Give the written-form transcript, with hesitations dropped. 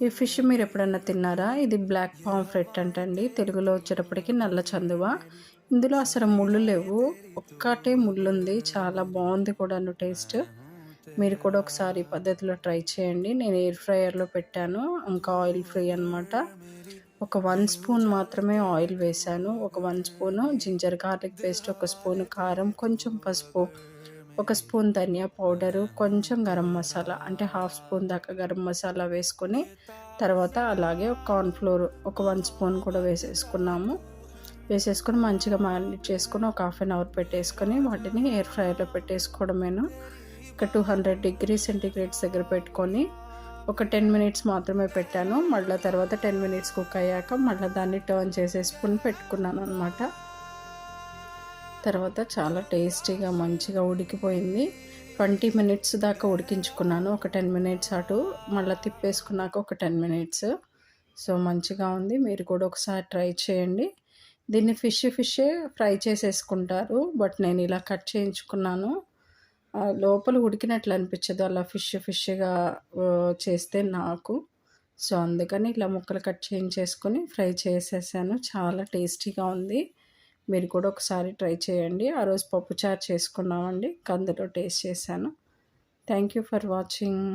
ఈ ఫిష్ మీరు ఎప్పుడన్నా తిన్నారా? ఇది బ్లాక్ పాంఫ్రెట్ అంటండి. తెలుగులో వచ్చేటప్పటికి నల్ల చందువ. ఇందులో అసలు ముళ్ళు లేవు. ఒక్కటే ముళ్ళుంది. చాలా బాగుంది కూడాను టేస్ట్. మీరు కూడా ఒకసారి ఈ పద్ధతిలో ట్రై చేయండి. నేను ఎయిర్ ఫ్రైయర్లో పెట్టాను. ఇంకా ఆయిల్ ఫ్రీ అనమాట. ఒక 1 స్పూన్ మాత్రమే ఆయిల్ వేశాను. ఒక 1 స్పూను జింజర్ గార్లిక్ పేస్ట్, ఒక స్పూను కారం, కొంచెం పసుపు, ఒక స్పూన్ ధనియా పౌడరు, కొంచెం గరం మసాలా అంటే హాఫ్ స్పూన్ దాకా గరం మసాలా వేసుకొని, తర్వాత అలాగే కార్న్‌ఫ్లోర్ ఒక 1 స్పూన్ కూడా వేసేసుకొని మంచిగా మ్యారినేట్ చేసుకొని ఒక హాఫ్ అన్ అవర్ పెట్టేసుకొని వాటిని ఎయిర్ ఫ్రైయర్లో పెట్టేసుకోవడమేను. ఇక 200 డిగ్రీ సెంటీగ్రేడ్స్ దగ్గర పెట్టుకొని ఒక 10 మినిట్స్ మాత్రమే పెట్టాను. మళ్ళీ తర్వాత 10 మినిట్స్ కుక్ అయ్యాక మళ్ళీ దాన్ని టర్న్ చేసేసుకొని పెట్టుకున్నాను అనమాట. తర్వాత చాలా టేస్టీగా మంచిగా ఉడికిపోయింది. 20 మినిట్స్ దాకా ఉడికించుకున్నాను. ఒక 10 మినిట్స్ అటు మళ్ళీ తిప్పేసుకున్నాక ఒక 10 మినిట్స్. సో మంచిగా ఉంది. మీరు కూడా ఒకసారి ట్రై చేయండి. దీన్ని ఫిషే ఫ్రై చేసేసుకుంటారు. బట్ నేను ఇలా కట్ చేయించుకున్నాను. లోపల ఉడికినట్లు అనిపించదు అలా ఫిష్గా చేస్తే నాకు. సో అందుకని ఇలా ముక్కలు కట్ చేయించేసుకొని ఫ్రై చేసేసాను. చాలా టేస్టీగా ఉంది. మీరు కూడా ఒకసారి ట్రై చేయండి. ఆ రోజు పప్పుచారు చేసుకున్నామండి. అందులో టేస్ట్ చేశాను. Thank you for watching.